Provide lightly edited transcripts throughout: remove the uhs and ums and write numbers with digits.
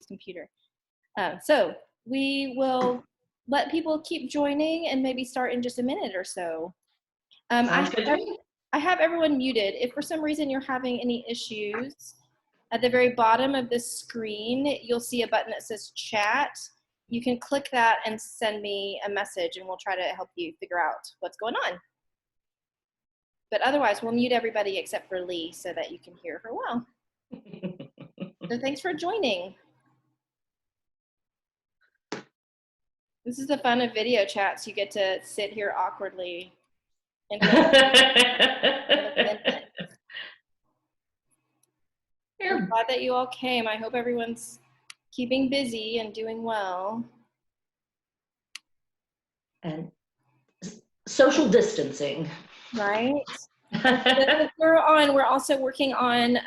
computer. So we will let people keep joining and maybe start in just a minute or so. Sounds good to me. I have everyone muted. If for some reason you're having any issues, at the very bottom of the screen, you'll see a button that says chat. You can click that and send me a message and we'll try to help you figure out what's going on. But otherwise, we'll mute everybody except for Lee so that you can hear her well. So thanks for joining. This is the fun of video chats. You get to sit here awkwardly. And I'm glad that you all came. I hope everyone's keeping busy and doing well. And social distancing. Right. We're also working on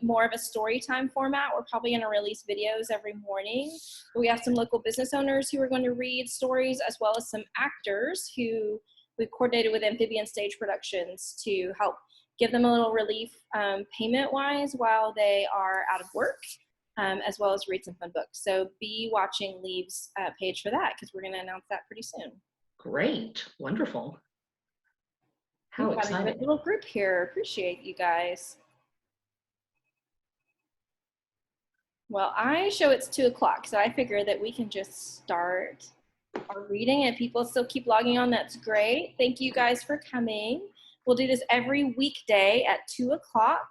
more of a story time format. We're probably going to release videos every morning. We have some local business owners who are going to read stories, as well as some actors who we've coordinated with Amphibian Stage Productions to help give them a little relief payment-wise while they are out of work, as well as read some fun books. So be watching Leave's page for that, because we're going to announce that pretty soon. Great. Wonderful. How exciting. A little group here. Appreciate you guys. Well, I show it's 2 o'clock, so I figure that we can just start our reading. And people still keep logging on, that's great. Thank you guys for coming. We'll do this every weekday at 2 o'clock.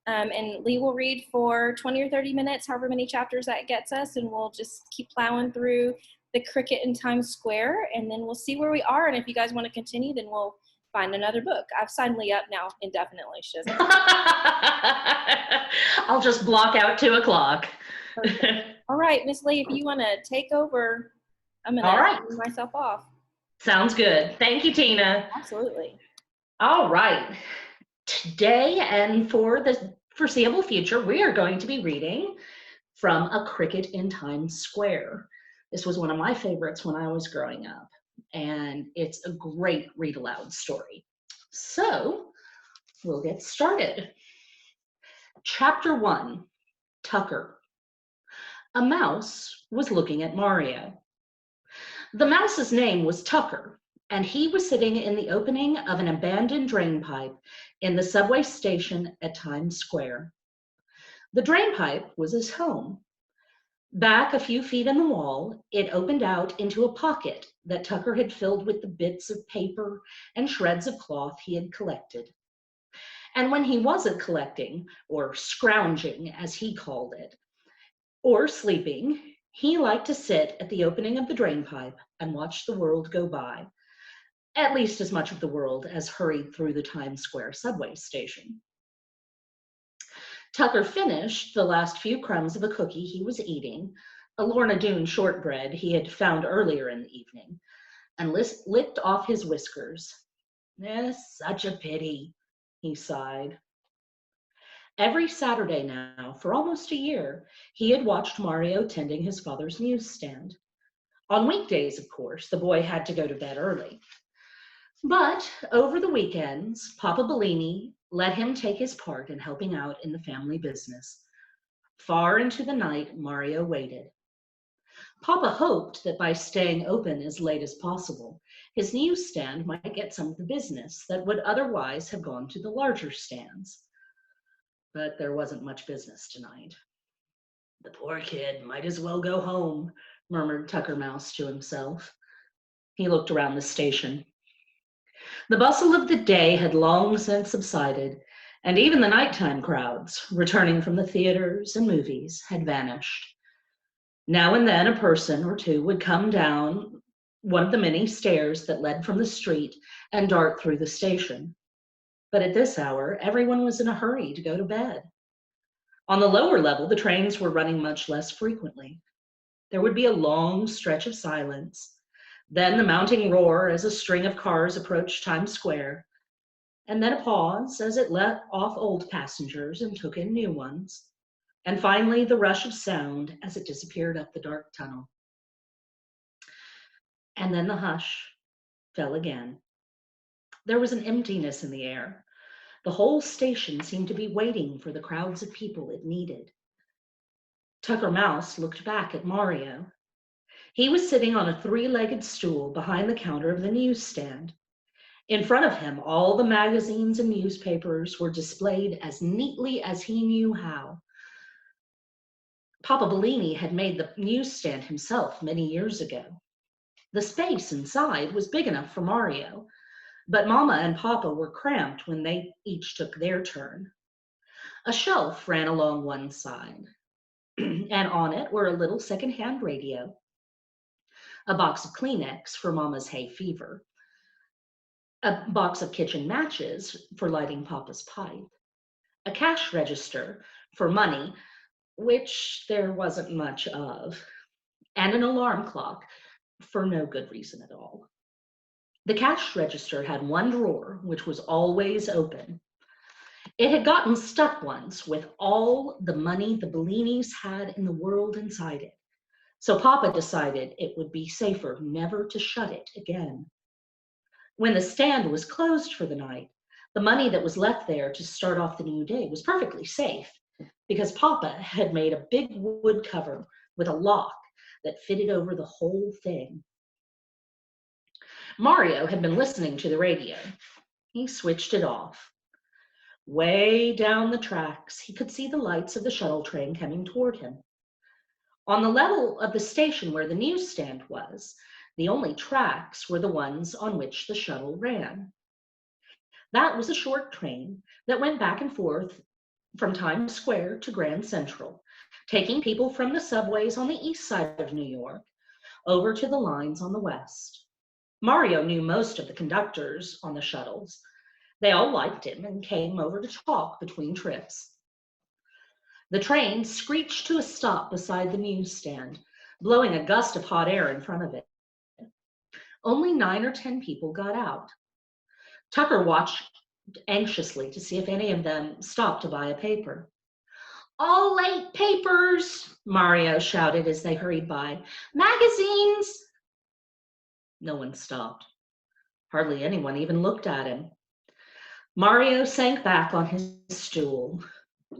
And Lee will read for 20 or 30 minutes, however many chapters that gets us, and we'll just keep plowing through the cricket in Times Square, and then we'll see where we are. And if you guys want to continue, then we'll find another book. I've signed Lee up now indefinitely. She doesn't. I'll just block out 2 o'clock. All right, Miss Lee, if you want to take over, I'm going to turn myself off. Sounds good. Thank you, Tina. Absolutely. All right. Today and for the foreseeable future, we are going to be reading from A Cricket in Times Square. This was one of my favorites when I was growing up, and it's a great read aloud story. So we'll get started. Chapter 1, Tucker. A mouse was looking at Mario. The mouse's name was Tucker, and he was sitting in the opening of an abandoned drain pipe in the subway station at Times Square. The drain pipe was his home. Back a few feet in the wall, it opened out into a pocket that Tucker had filled with the bits of paper and shreds of cloth he had collected. And when he wasn't collecting, or scrounging as he called it, or sleeping, he liked to sit at the opening of the drain pipe and watch the world go by, at least as much of the world as hurried through the Times Square subway station. Tucker finished the last few crumbs of a cookie he was eating, a Lorna Doone shortbread he had found earlier in the evening, and licked off his whiskers. Such a pity, he sighed. Every Saturday now, for almost a year, he had watched Mario tending his father's newsstand. On weekdays, of course, the boy had to go to bed early. But over the weekends, Papa Bellini let him take his part in helping out in the family business. Far into the night, Mario waited. Papa hoped that by staying open as late as possible, his newsstand might get some of the business that would otherwise have gone to the larger stands. But there wasn't much business tonight. The poor kid might as well go home, murmured Tucker Mouse to himself. He looked around the station. The bustle of the day had long since subsided, and even the nighttime crowds, returning from the theaters and movies, had vanished. Now and then a person or two would come down one of the many stairs that led from the street and dart through the station. But at this hour, everyone was in a hurry to go to bed. On the lower level, the trains were running much less frequently. There would be a long stretch of silence, then the mounting roar as a string of cars approached Times Square, and then a pause as it let off old passengers and took in new ones, and finally the rush of sound as it disappeared up the dark tunnel. And then the hush fell again. There was an emptiness in the air. The whole station seemed to be waiting for the crowds of people it needed. Tucker Mouse looked back at Mario. He was sitting on a three-legged stool behind the counter of the newsstand. In front of him, all the magazines and newspapers were displayed as neatly as he knew how. Papa Bellini had made the newsstand himself many years ago. The space inside was big enough for Mario, but Mama and Papa were cramped when they each took their turn. A shelf ran along one side, and on it were a little secondhand radio, a box of Kleenex for Mama's hay fever, a box of kitchen matches for lighting Papa's pipe, a cash register for money, which there wasn't much of, and an alarm clock for no good reason at all. The cash register had one drawer, which was always open. It had gotten stuck once with all the money the Bellinis had in the world inside it. So Papa decided it would be safer never to shut it again. When the stand was closed for the night, the money that was left there to start off the new day was perfectly safe because Papa had made a big wood cover with a lock that fitted over the whole thing. Mario had been listening to the radio. He switched it off. Way down the tracks, he could see the lights of the shuttle train coming toward him. On the level of the station where the newsstand was, the only tracks were the ones on which the shuttle ran. That was a short train that went back and forth from Times Square to Grand Central, taking people from the subways on the east side of New York over to the lines on the west. Mario knew most of the conductors on the shuttles. They all liked him and came over to talk between trips. The train screeched to a stop beside the newsstand, blowing a gust of hot air in front of it. Only 9 or 10 people got out. Tucker watched anxiously to see if any of them stopped to buy a paper. "All late papers," Mario shouted as they hurried by. "Magazines!" No one stopped. Hardly anyone even looked at him. Mario sank back on his stool.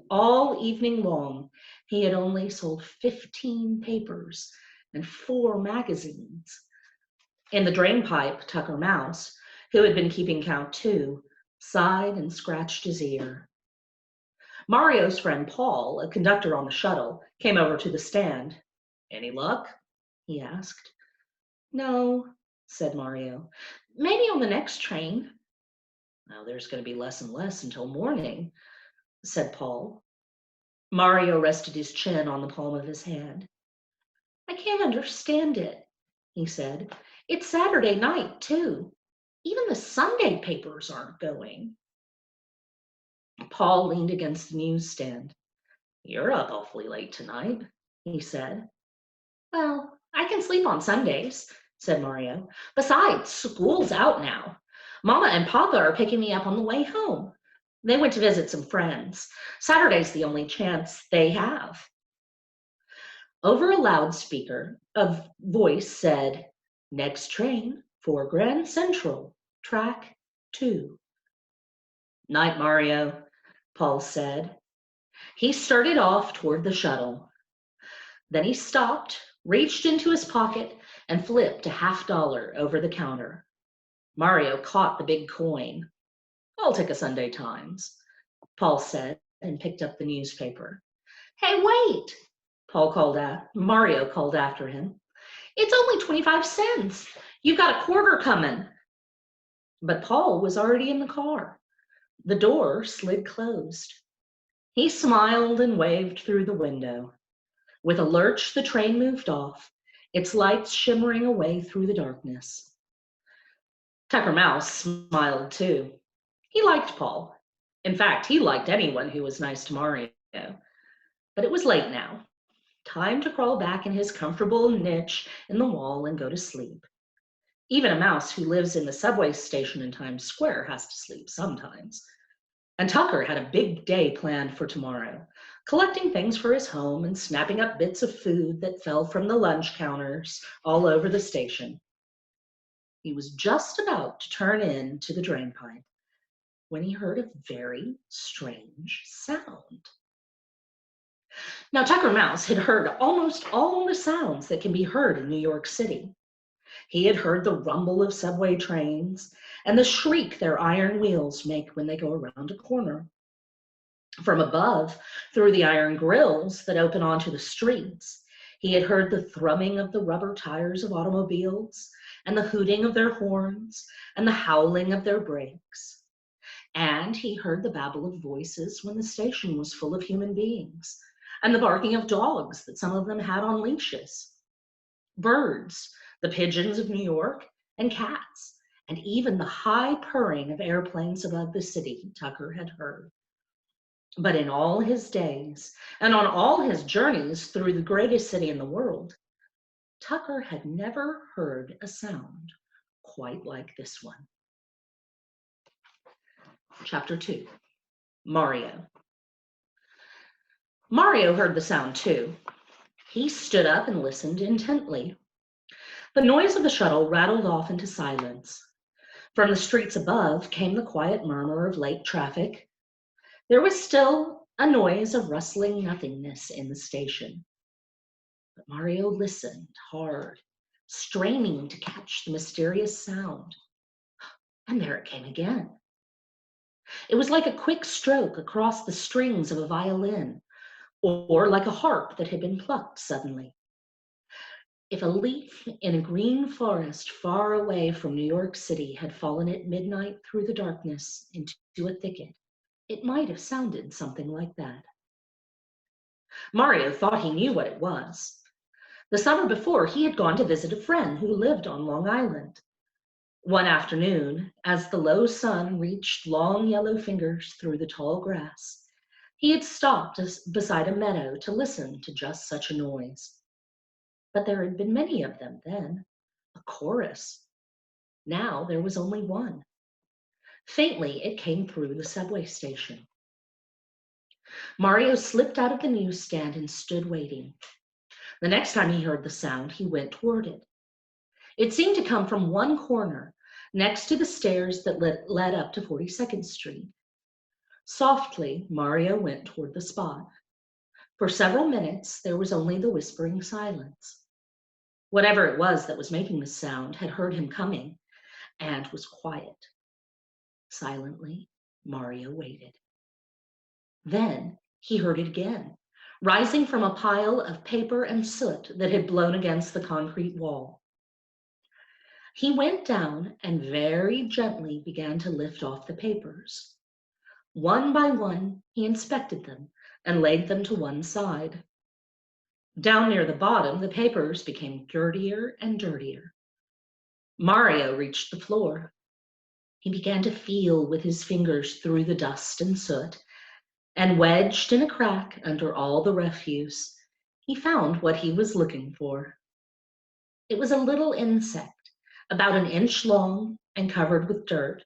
All evening long, he had only sold 15 papers and 4 magazines. In the drainpipe, Tucker Mouse, who had been keeping count too, sighed and scratched his ear. Mario's friend Paul, a conductor on the shuttle, came over to the stand. "Any luck?" he asked. "No," said Mario. "Maybe on the next train." "Now there's going to be less and less until morning," said Paul. Mario rested his chin on the palm of his hand. "I can't understand it," he said. "It's Saturday night, too. Even the Sunday papers aren't going." Paul leaned against the newsstand. "You're up awfully late tonight," he said. "Well, I can sleep on Sundays," said Mario. "Besides, school's out now. Mama and Papa are picking me up on the way home. They went to visit some friends. Saturday's the only chance they have." Over a loudspeaker, a voice said, "Next train for Grand Central, track 2. "Night, Mario," Paul said. He started off toward the shuttle. Then he stopped, reached into his pocket, and flipped a $50 over the counter. Mario caught the big coin. "I'll take a Sunday Times," Paul said, and picked up the newspaper. "Hey, wait!" Mario called after him. "It's only 25 cents. You've got a quarter coming." But Paul was already in the car. The door slid closed. He smiled and waved through the window. With a lurch, the train moved off, its lights shimmering away through the darkness. Tucker Mouse smiled too. He liked Paul. In fact, he liked anyone who was nice to Mario. But it was late now. Time to crawl back in his comfortable niche in the wall and go to sleep. Even a mouse who lives in the subway station in Times Square has to sleep sometimes. And Tucker had a big day planned for tomorrow, collecting things for his home and snapping up bits of food that fell from the lunch counters all over the station. He was just about to turn into the drainpipe when he heard a very strange sound. Now, Tucker Mouse had heard almost all the sounds that can be heard in New York City. He had heard the rumble of subway trains and the shriek their iron wheels make when they go around a corner. From above, through the iron grills that open onto the streets, he had heard the thrumming of the rubber tires of automobiles and the hooting of their horns and the howling of their brakes. And he heard the babble of voices when the station was full of human beings, and the barking of dogs that some of them had on leashes. Birds, the pigeons of New York, and cats, and even the high purring of airplanes above the city Tucker had heard. But in all his days, and on all his journeys through the greatest city in the world, Tucker had never heard a sound quite like this one. Chapter 2, Mario. Mario heard the sound too. He stood up and listened intently. The noise of the shuttle rattled off into silence. From the streets above came the quiet murmur of lake traffic. There was still a noise of rustling nothingness in the station. But Mario listened hard, straining to catch the mysterious sound. And there it came again. It was like a quick stroke across the strings of a violin, or like a harp that had been plucked suddenly. If a leaf in a green forest far away from New York City had fallen at midnight through the darkness into a thicket, it might have sounded something like that. Mario thought he knew what it was. The summer before, he had gone to visit a friend who lived on Long Island. One afternoon, as the low sun reached long yellow fingers through the tall grass, he had stopped beside a meadow to listen to just such a noise. But there had been many of them then, a chorus. Now there was only one. Faintly, it came through the subway station. Mario slipped out of the newsstand and stood waiting. The next time he heard the sound, he went toward it. It seemed to come from one corner, next to the stairs that led up to 42nd Street. Softly, Mario went toward the spot. For several minutes, there was only the whispering silence. Whatever it was that was making the sound had heard him coming and was quiet. Silently, Mario waited. Then he heard it again, rising from a pile of paper and soot that had blown against the concrete wall. He went down and very gently began to lift off the papers. One by one, he inspected them and laid them to one side. Down near the bottom, the papers became dirtier and dirtier. Mario reached the floor. He began to feel with his fingers through the dust and soot, and wedged in a crack under all the refuse, he found what he was looking for. It was a little insect, about an inch long and covered with dirt.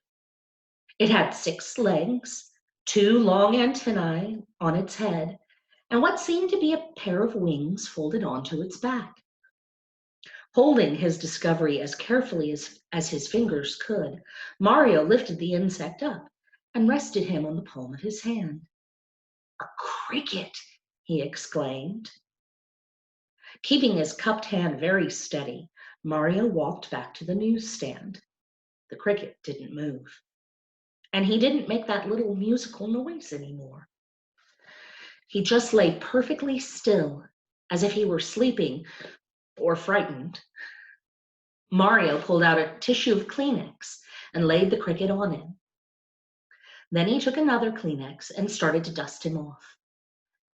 It had 6 legs, 2 long antennae on its head, and what seemed to be a pair of wings folded onto its back. Holding his discovery as carefully as his fingers could, Mario lifted the insect up and rested him on the palm of his hand. "A cricket!" he exclaimed. Keeping his cupped hand very steady, Mario walked back to the newsstand. The cricket didn't move, and he didn't make that little musical noise anymore. He just lay perfectly still, as if he were sleeping or frightened. Mario pulled out a tissue of Kleenex and laid the cricket on it. Then he took another Kleenex and started to dust him off.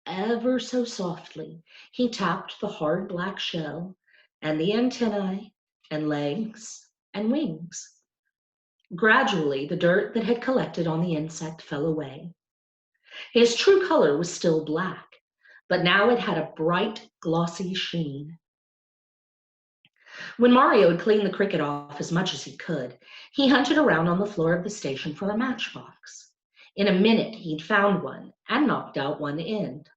Ever so softly, he tapped the hard black shell and the antennae and legs and wings. Gradually, the dirt that had collected on the insect fell away. His true color was still black, but now it had a bright, glossy sheen. When Mario had cleaned the cricket off as much as he could, he hunted around on the floor of the station for a matchbox. In a minute, he'd found one and knocked out one end.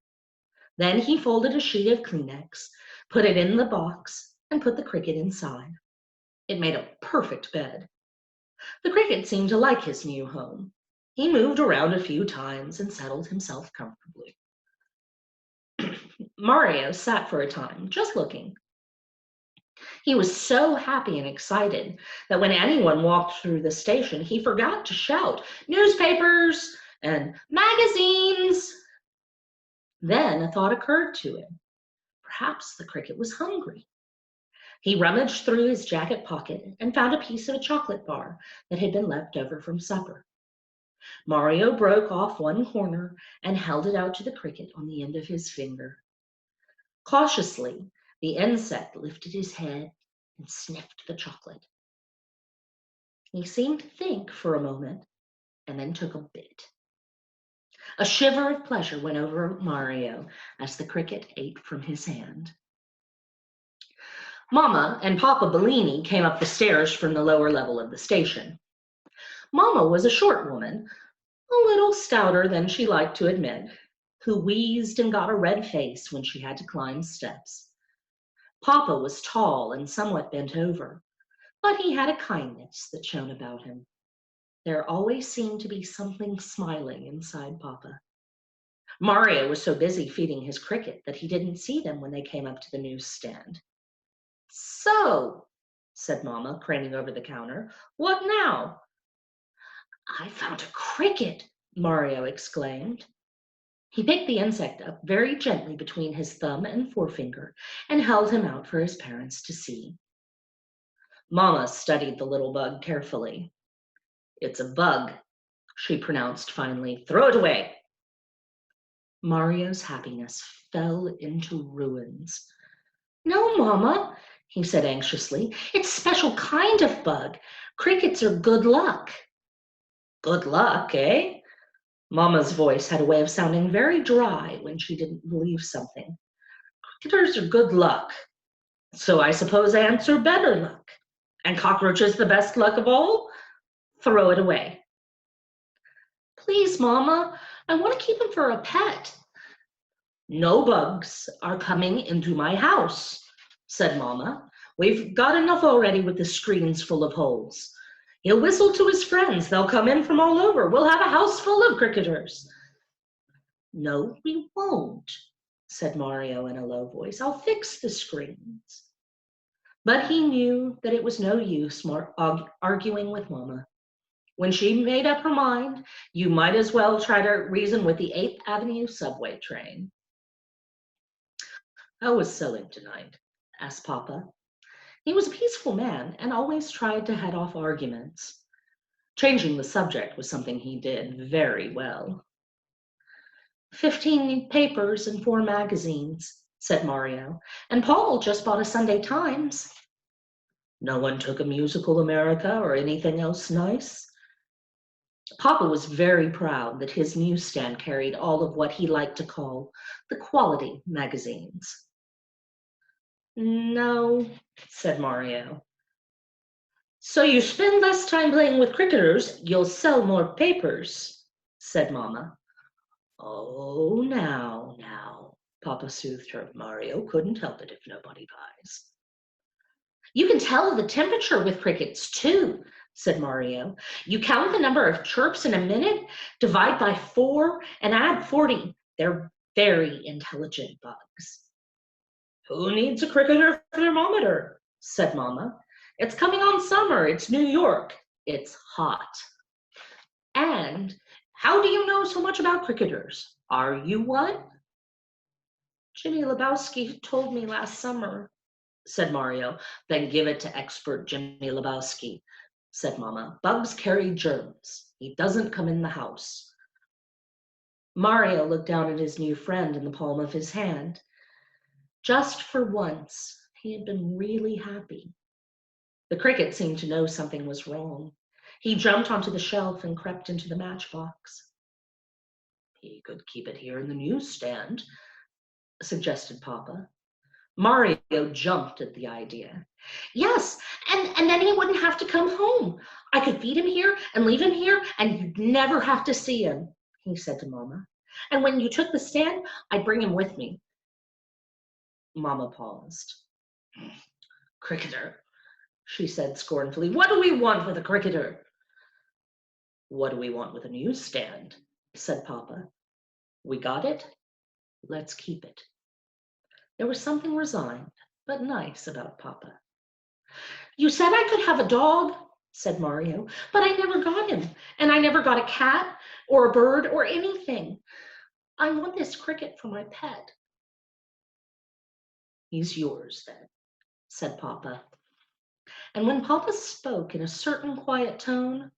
Then he folded a sheet of Kleenex, put it in the box, and put the cricket inside. It made a perfect bed. The cricket seemed to like his new home. He moved around a few times and settled himself comfortably. Mario sat for a time, just looking. He was so happy and excited that when anyone walked through the station, he forgot to shout, "Newspapers and magazines!" Then a thought occurred to him. Perhaps the cricket was hungry. He rummaged through his jacket pocket and found a piece of a chocolate bar that had been left over from supper. Mario broke off one corner and held it out to the cricket on the end of his finger. Cautiously, the insect lifted his head and sniffed the chocolate. He seemed to think for a moment and then took a bit. A shiver of pleasure went over Mario as the cricket ate from his hand. Mama and Papa Bellini came up the stairs from the lower level of the station. Mama was a short woman, a little stouter than she liked to admit, who wheezed and got a red face when she had to climb steps. Papa was tall and somewhat bent over, but he had a kindness that shone about him. There always seemed to be something smiling inside Papa. Mario was so busy feeding his cricket that he didn't see them when they came up to the newsstand. "So," said Mama, craning over the counter, "what now?" "I found a cricket," Mario exclaimed. He picked the insect up very gently between his thumb and forefinger and held him out for his parents to see. Mama studied the little bug carefully. "It's a bug," she pronounced finally. "Throw it away." Mario's happiness fell into ruins. "No, Mama," he said anxiously. "It's a special kind of bug. Crickets are good luck." "Good luck, eh?" Mama's voice had a way of sounding very dry when she didn't believe something. "Cricketers are good luck. So I suppose ants are better luck. And cockroaches the best luck of all? Throw it away." "Please, Mama, I want to keep him for a pet." "No bugs are coming into my house," said Mama. "We've got enough already with the screens full of holes. He'll whistle to his friends. They'll come in from all over. We'll have a house full of cricketers." "No, we won't," said Mario in a low voice. "I'll fix the screens." But he knew that it was no use arguing with Mama. When she made up her mind, you might as well try to reason with the 8th Avenue subway train. "How was selling tonight?" asked Papa. He was a peaceful man and always tried to head off arguments. Changing the subject was something he did very well. 15 papers and 4 magazines, said Mario, and Paul just bought a Sunday Times. No one took a Musical America or anything else nice? Papa was very proud that his newsstand carried all of what he liked to call the quality magazines. No, said Mario. So you spend less time playing with cricketers, you'll sell more papers, said Mama. Oh, now, Papa soothed her. Mario couldn't help it if nobody buys. You can tell the temperature with crickets, too, said Mario. You count the number of chirps in a minute, divide by 4, and add 40. They're very intelligent bugs. Who needs a cricketer thermometer? Said Mama. It's coming on summer. It's New York. It's hot. And how do you know so much about cricketers? Are you one? Jimmy Lebowski told me last summer, said Mario. Then give it to expert Jimmy Lebowski, said Mama. Bugs carry germs. He doesn't come in the house. Mario looked down at his new friend in the palm of his hand. Just for once, he had been really happy. The cricket seemed to know something was wrong. He jumped onto the shelf and crept into the matchbox. He could keep it here in the newsstand, suggested Papa. Mario jumped at the idea. Yes, and then he wouldn't have to come home. I could feed him here and leave him here, and you'd never have to see him, he said to Mama. And when you took the stand, I'd bring him with me. Mama paused. Cricketer, she said scornfully. What do we want with a cricketer? What do we want with a newsstand? Said Papa. We got it. Let's keep it. There was something resigned, but nice about Papa. You said I could have a dog, said Mario, but I never got him, and I never got a cat or a bird or anything. I want this cricket for my pet. He's yours, then, said Papa. And when Papa spoke in a certain quiet tone,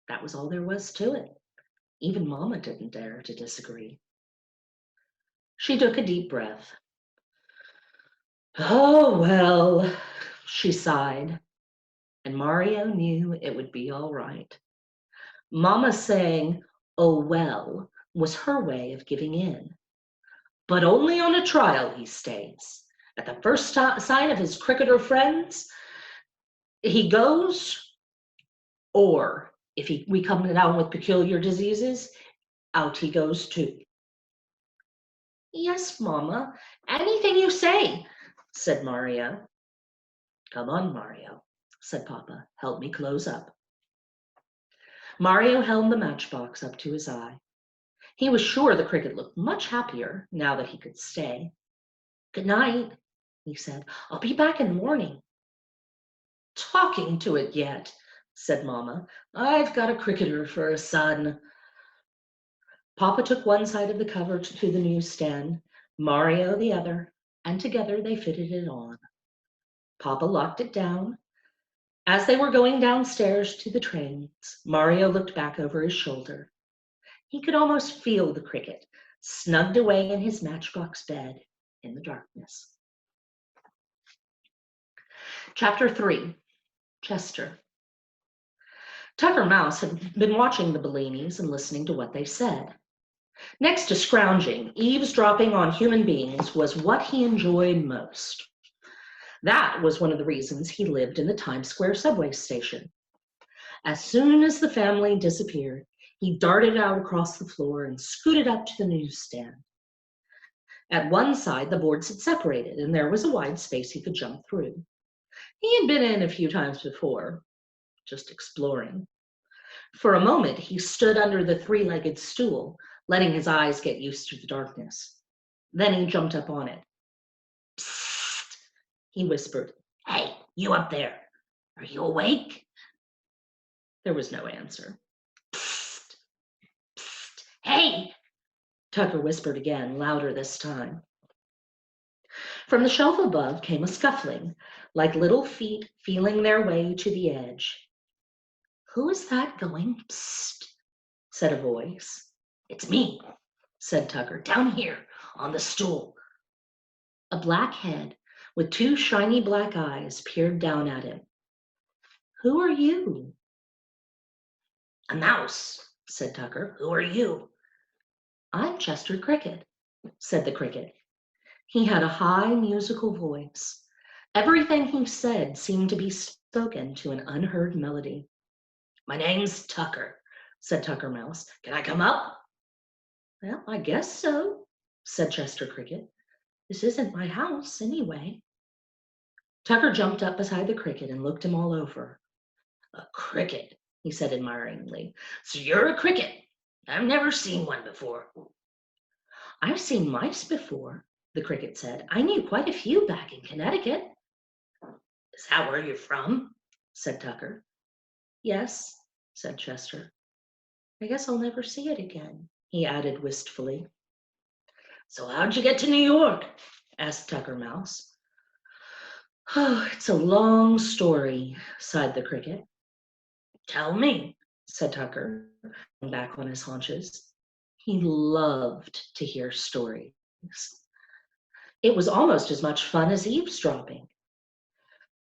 that was all there was to it. Even Mama didn't dare to disagree. She took a deep breath. Oh, well, she sighed, and Mario knew it would be all right. Mama saying, oh, well, was her way of giving in. But only on a trial he stays. At the first sign of his cricketer friends, he goes, or if we come down with peculiar diseases, out he goes too. Yes, Mama, anything you say, said Mario. Come on, Mario, said Papa. Help me close up. Mario held the matchbox up to his eye. He was sure the cricket looked much happier now that he could stay. Good night, he said. I'll be back in the morning. Talking to it yet, said Mama. I've got a cricketer for a son. Papa took one side of the cover to the newsstand, Mario the other, and together they fitted it on. Papa locked it down. As they were going downstairs to the trains, Mario looked back over his shoulder. He could almost feel the cricket, snugged away in his matchbox bed in the darkness. Chapter 3, Chester. Tucker Mouse had been watching the Bellinis and listening to what they said. Next to scrounging, eavesdropping on human beings was what he enjoyed most. That was one of the reasons he lived in the Times Square subway station. As soon as the family disappeared, he darted out across the floor and scooted up to the newsstand. At one side, the boards had separated, and there was a wide space he could jump through. He had been in a few times before, just exploring. For a moment, he stood under the three-legged stool, letting his eyes get used to the darkness. Then he jumped up on it. Psst, he whispered. Hey, you up there. Are you awake? There was no answer. Psst, psst, hey, Tucker whispered again, louder this time. From the shelf above came a scuffling, like little feet feeling their way to the edge. Who is that going? Psst, said a voice. It's me, said Tucker, down here on the stool. A black head with two shiny black eyes peered down at him. Who are you? A mouse, said Tucker. Who are you? I'm Chester Cricket, said the cricket. He had a high musical voice. Everything he said seemed to be spoken to an unheard melody. My name's Tucker, said Tucker Mouse. Can I come up? Well, I guess so, said Chester Cricket. This isn't my house, anyway. Tucker jumped up beside the cricket and looked him all over. A cricket, he said admiringly. So you're a cricket. I've never seen one before. I've seen mice before, the cricket said. I knew quite a few back in Connecticut. Is that where you're from? Said Tucker. Yes, said Chester. I guess I'll never see it again, he added wistfully. So how'd you get to New York? Asked Tucker Mouse. Oh, it's a long story, sighed the cricket. Tell me, said Tucker, back on his haunches. He loved to hear stories. It was almost as much fun as eavesdropping,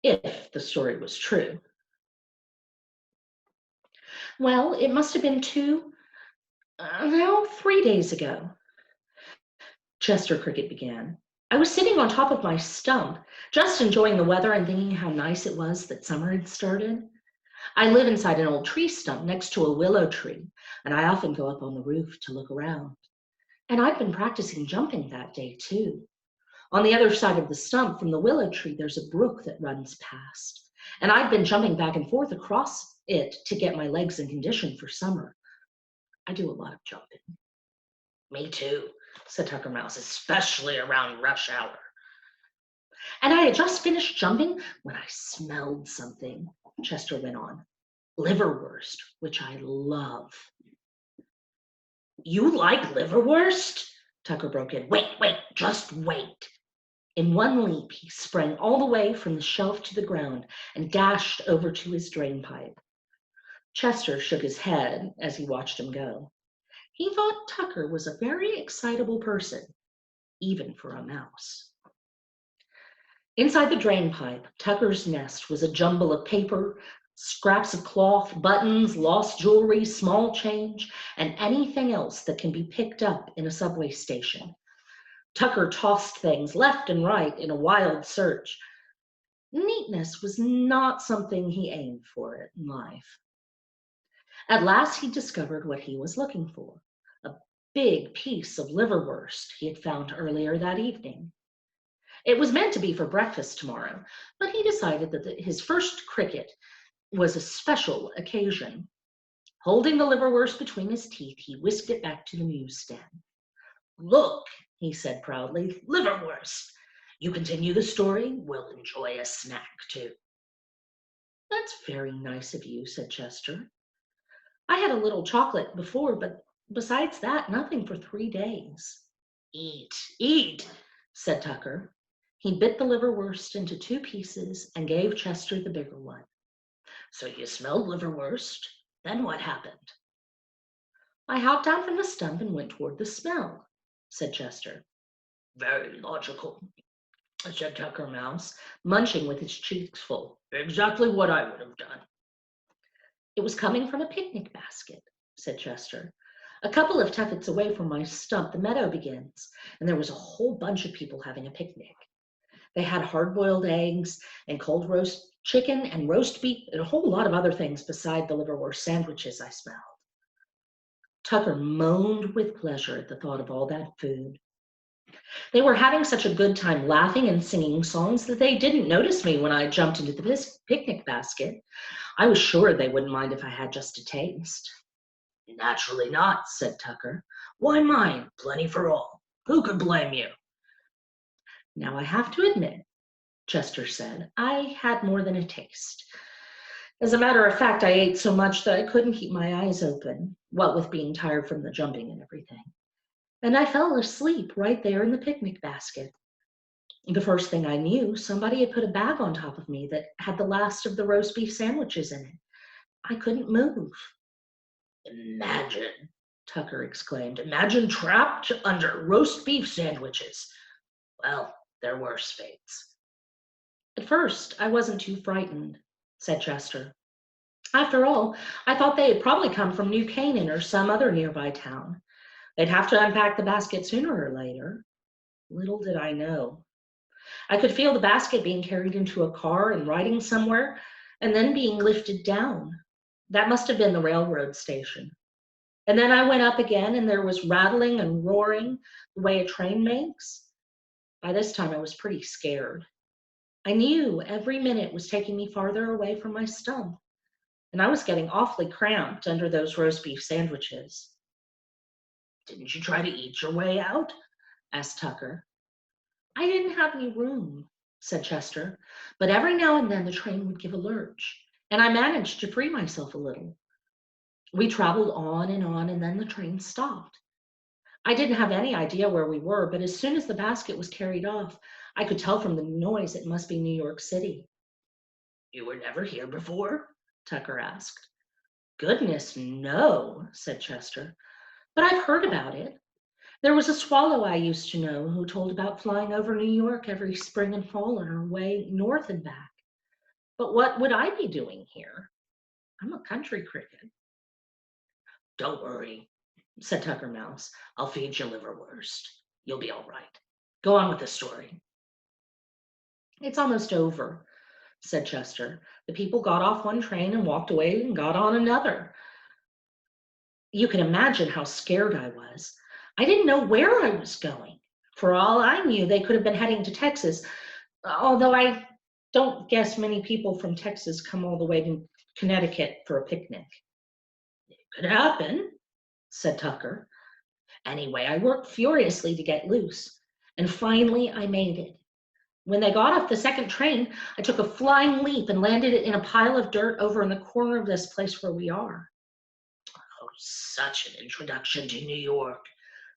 if the story was true. Well, it must have been 3 days ago, Chester Cricket began. I was sitting on top of my stump, just enjoying the weather and thinking how nice it was that summer had started. I live inside an old tree stump next to a willow tree, and I often go up on the roof to look around. And I'd been practicing jumping that day, too. On the other side of the stump from the willow tree, there's a brook that runs past, and I'd been jumping back and forth across it to get my legs in condition for summer. I do a lot of jumping. Me too, said Tucker Mouse, especially around rush hour. And I had just finished jumping when I smelled something, Chester went on. Liverwurst, which I love. You like liverwurst? Tucker broke in. Wait, just wait. In one leap, he sprang all the way from the shelf to the ground and dashed over to his drain pipe. Chester shook his head as he watched him go. He thought Tucker was a very excitable person, even for a mouse. Inside the drain pipe, Tucker's nest was a jumble of paper, scraps of cloth, buttons, lost jewelry, small change, and anything else that can be picked up in a subway station. Tucker tossed things left and right in a wild search. Neatness was not something he aimed for in life. At last he discovered what he was looking for, a big piece of liverwurst he had found earlier that evening. It was meant to be for breakfast tomorrow, but he decided that his first cricket was a special occasion. Holding the liverwurst between his teeth, he whisked it back to the newsstand. Look, he said proudly, liverwurst. You continue the story, we'll enjoy a snack too. That's very nice of you, said Chester. I had a little chocolate before, but besides that, nothing for 3 days. Eat, said Tucker. He bit the liverwurst into 2 pieces and gave Chester the bigger one. So you smelled liverwurst, then what happened? I hopped down from the stump and went toward the smell, said Chester. Very logical, said Tucker Mouse, munching with his cheeks full. Exactly what I would have done. It was coming from a picnic basket, said Chester. A couple of tuffets away from my stump, the meadow begins, and there was a whole bunch of people having a picnic. They had hard-boiled eggs and cold roast chicken and roast beef and a whole lot of other things beside the liverwurst sandwiches I smelled. Tucker moaned with pleasure at the thought of all that food. They were having such a good time laughing and singing songs that they didn't notice me when I jumped into the picnic basket. I was sure they wouldn't mind if I had just a taste. Naturally not, said Tucker. Why mind? Plenty for all. Who could blame you? Now I have to admit, Chester said, I had more than a taste. As a matter of fact, I ate so much that I couldn't keep my eyes open, what with being tired from the jumping and everything. And I fell asleep right there in the picnic basket. The first thing I knew, somebody had put a bag on top of me that had the last of the roast beef sandwiches in it. I couldn't move. Imagine, Tucker exclaimed. Imagine trapped under roast beef sandwiches. Well, there are worse fates. At first, I wasn't too frightened, said Chester. After all, I thought they had probably come from New Canaan or some other nearby town. They'd have to unpack the basket sooner or later. Little did I know. I could feel the basket being carried into a car and riding somewhere, and then being lifted down. That must have been the railroad station. And then I went up again, and there was rattling and roaring the way a train makes. By this time, I was pretty scared. I knew every minute was taking me farther away from my stump, and I was getting awfully cramped under those roast beef sandwiches. Didn't you try to eat your way out? Asked Tucker. I didn't have any room, said Chester, but every now and then the train would give a lurch, and I managed to free myself a little. We traveled on, and then the train stopped. I didn't have any idea where we were, but as soon as the basket was carried off, I could tell from the noise it must be New York City. You were never here before? Tucker asked. Goodness, no, said Chester, but I've heard about it. There was a swallow I used to know who told about flying over New York every spring and fall on her way north and back. But what would I be doing here? I'm a country cricket. Don't worry, said Tucker Mouse. I'll feed you liverwurst. You'll be all right. Go on with the story. It's almost over, said Chester. The people got off one train and walked away and got on another. You can imagine how scared I was. I didn't know where I was going. For all I knew, they could have been heading to Texas, although I don't guess many people from Texas come all the way to Connecticut for a picnic. It could happen, said Tucker. Anyway, I worked furiously to get loose, and finally I made it. When they got off the second train, I took a flying leap and landed in a pile of dirt over in the corner of this place where we are. Oh, such an introduction to New York,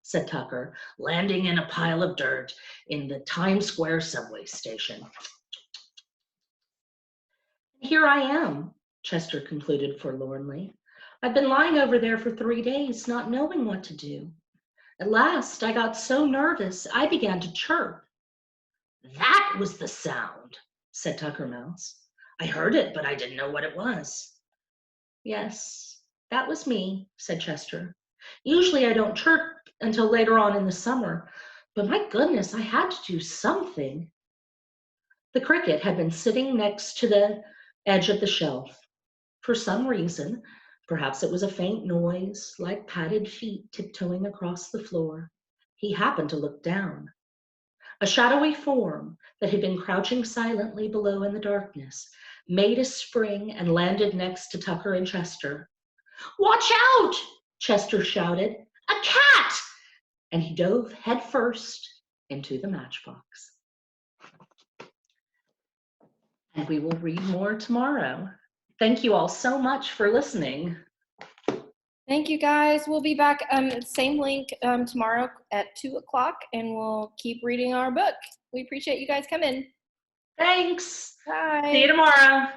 said Tucker, landing in a pile of dirt in the Times Square subway station. Here I am, Chester concluded forlornly. I've been lying over there for 3 days, not knowing what to do. At last, I got so nervous, I began to chirp. That was the sound, said Tucker Mouse. I heard it, but I didn't know what it was. Yes, that was me, said Chester. Usually I don't chirp until later on in the summer, but my goodness, I had to do something. The cricket had been sitting next to the edge of the shelf. For some reason, perhaps it was a faint noise, like padded feet tiptoeing across the floor, he happened to look down. A shadowy form that had been crouching silently below in the darkness made a spring and landed next to Tucker and Chester. Watch out! Chester shouted. A cat! And he dove headfirst into the matchbox. And we will read more tomorrow. Thank you all so much for listening. Thank you, guys. We'll be back same link tomorrow at 2 o'clock, and we'll keep reading our book. We appreciate you guys coming. Thanks. Bye. See you tomorrow.